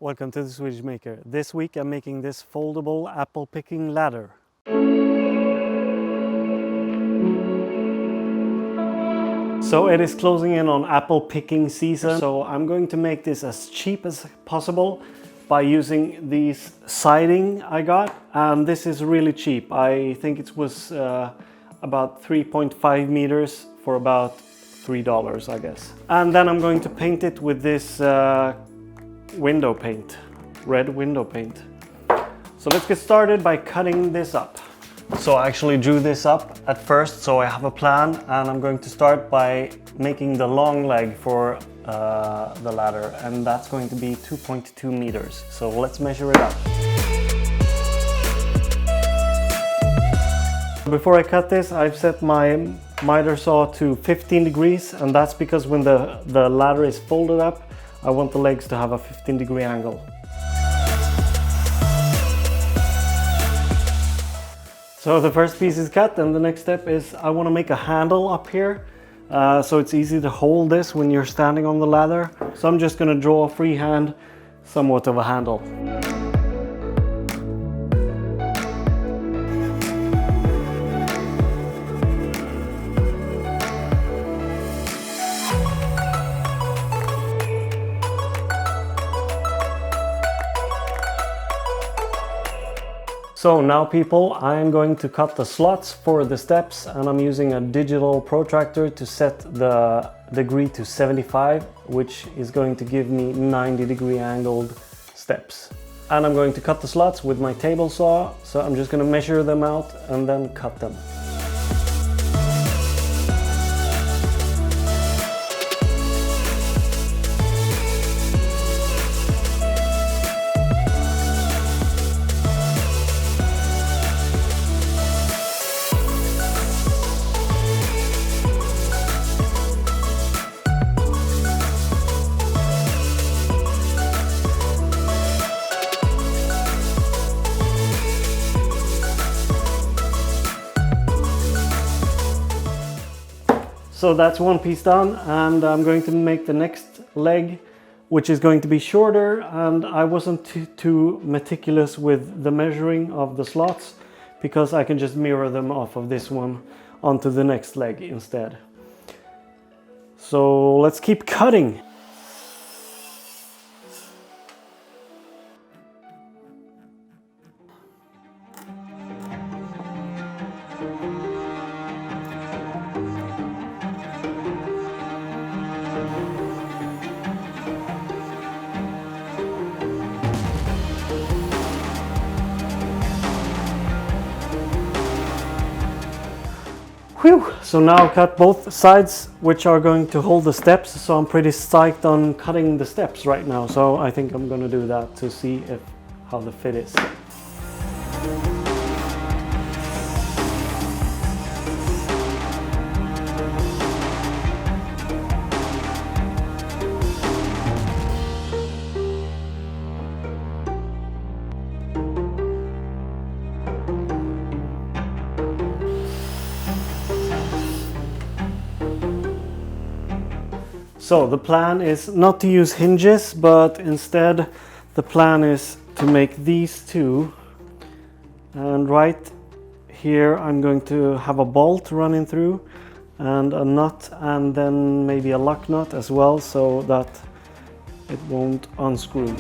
Welcome to the Swedish Maker. This week I'm making this foldable apple picking ladder. So it is closing in on apple picking season, so I'm going to make this as cheap as possible by using these siding I got, and this is really cheap. I think it was about 3.5 meters for about $3, I guess. And then I'm going to paint it with this window paint, red window paint. So let's get started by cutting this up. So I actually drew this up at first, so I have a plan, and I'm going to start by making the long leg for the ladder, and that's going to be 2.2 meters. So let's measure it up. Before I cut this, I've set my miter saw to 15 degrees, and that's because when the ladder is folded up, I want the legs to have a 15-degree angle. So the first piece is cut, and the next step is I want to make a handle up here so it's easy to hold this when you're standing on the ladder. So I'm just going to draw freehand somewhat of a handle. So now people, I'm going to cut the slots for the steps, and I'm using a digital protractor to set the degree to 75, which is going to give me 90-degree angled steps. And I'm going to cut the slots with my table saw, so I'm just going to measure them out and then cut them. So that's one piece done, and I'm going to make the next leg, which is going to be shorter, and I wasn't too meticulous with the measuring of the slots because I can just mirror them off of this one onto the next leg instead. So let's keep cutting. Whew. So now I've cut both sides, which are going to hold the steps, so I'm pretty psyched on cutting the steps right now. So I think I'm going to do that to see how the fit is. So the plan is not to use hinges, but instead the plan is to make these two, and right here I'm going to have a bolt running through and a nut, and then maybe a lock nut as well, so that it won't unscrew.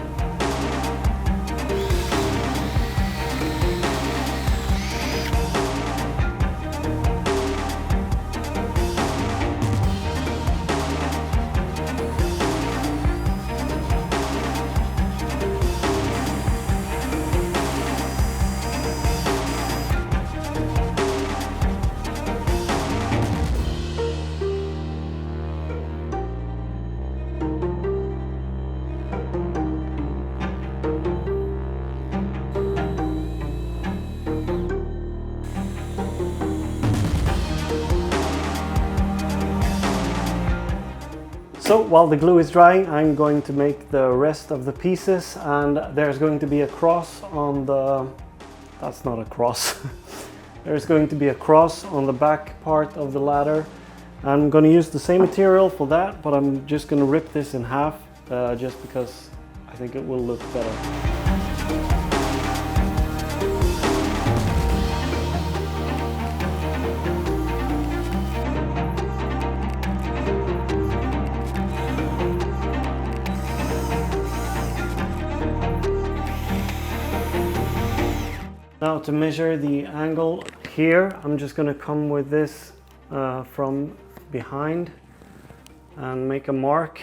So while the glue is drying, I'm going to make the rest of the pieces, and there's going to be a cross on the... That's not a cross. There's going to be a cross on the back part of the ladder. I'm going to use the same material for that, but I'm just going to rip this in half just because I think it will look better. Now to measure the angle here, I'm just going to come with this from behind and make a mark.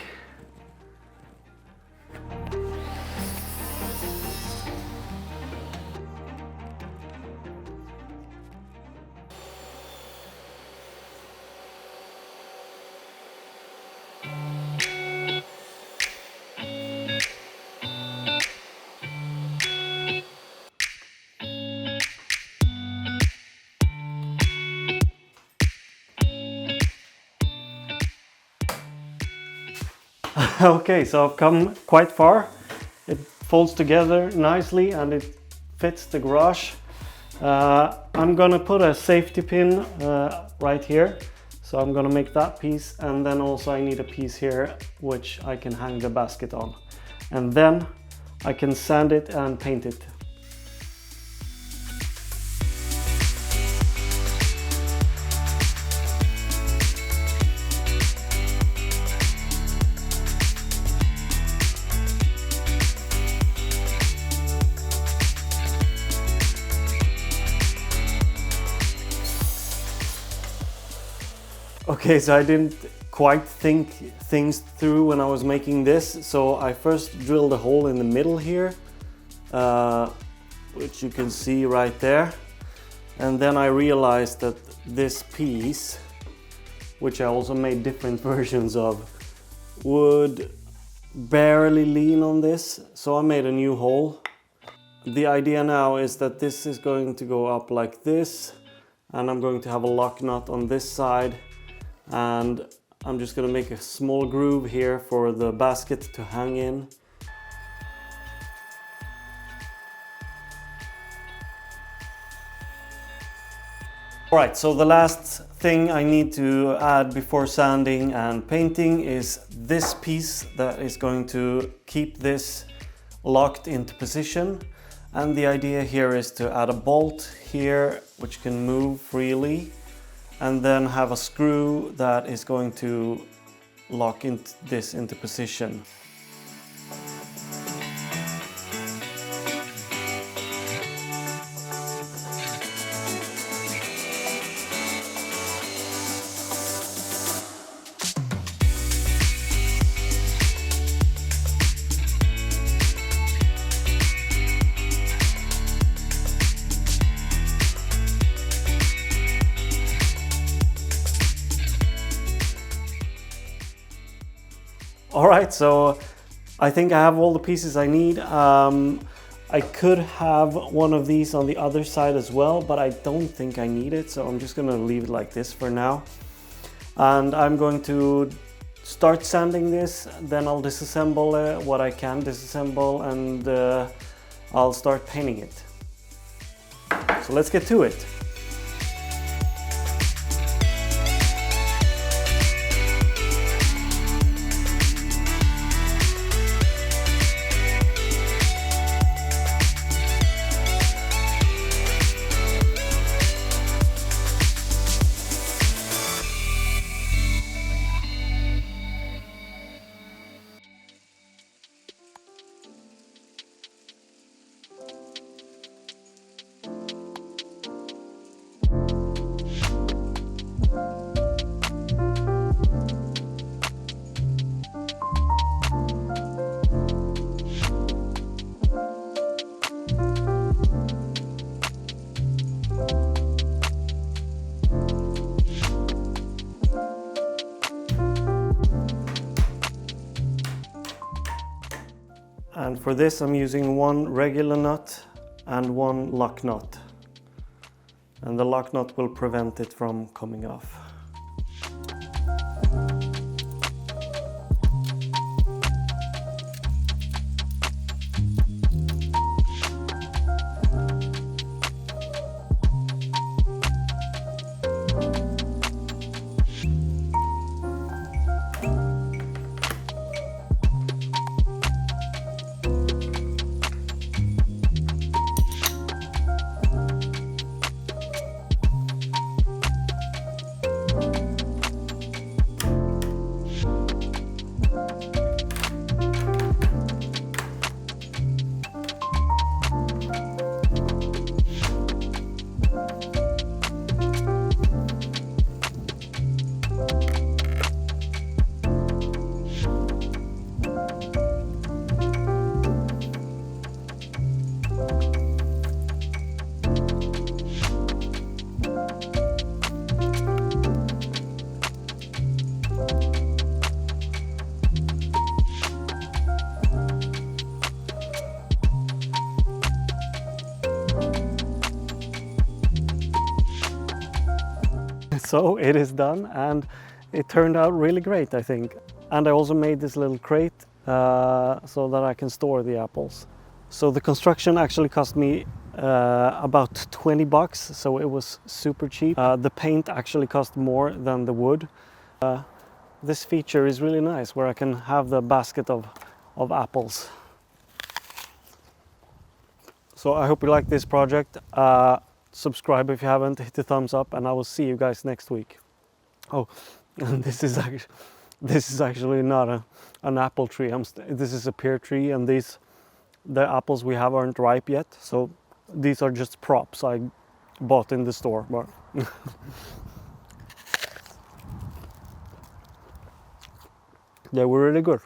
Okay, so I've come quite far. It folds together nicely and it fits the garage. I'm gonna put a safety pin right here. So I'm gonna make that piece, and then also I need a piece here which I can hang the basket on. And then I can sand it and paint it. Okay, so I didn't quite think things through when I was making this. So I first drilled a hole in the middle here, which you can see right there. And then I realized that this piece, which I also made different versions of, would barely lean on this. So I made a new hole. The idea now is that this is going to go up like this, and I'm going to have a lock nut on this side. And I'm just going to make a small groove here for the basket to hang in. Alright, so the last thing I need to add before sanding and painting is this piece that is going to keep this locked into position. And the idea here is to add a bolt here which can move freely, and then have a screw that is going to lock this into position. Alright, so I think I have all the pieces I need. I could have one of these on the other side as well, but I don't think I need it, so I'm just going to leave it like this for now. And I'm going to start sanding this, then I'll disassemble what I can disassemble, and I'll start painting it. So let's get to it. And for this I'm using one regular nut and one lock nut. And the lock nut will prevent it from coming off. So it is done, and it turned out really great, I think. And I also made this little crate so that I can store the apples. So the construction actually cost me about 20 bucks, so it was super cheap. The paint actually cost more than the wood. This feature is really nice, where I can have the basket of apples. So I hope you like this project. Subscribe if you haven't, hit the thumbs up, and I will see you guys next week. Oh, and this is actually not an apple tree. This is a pear tree, and the apples we have aren't ripe yet. So these are just props I bought in the store. But they were really good.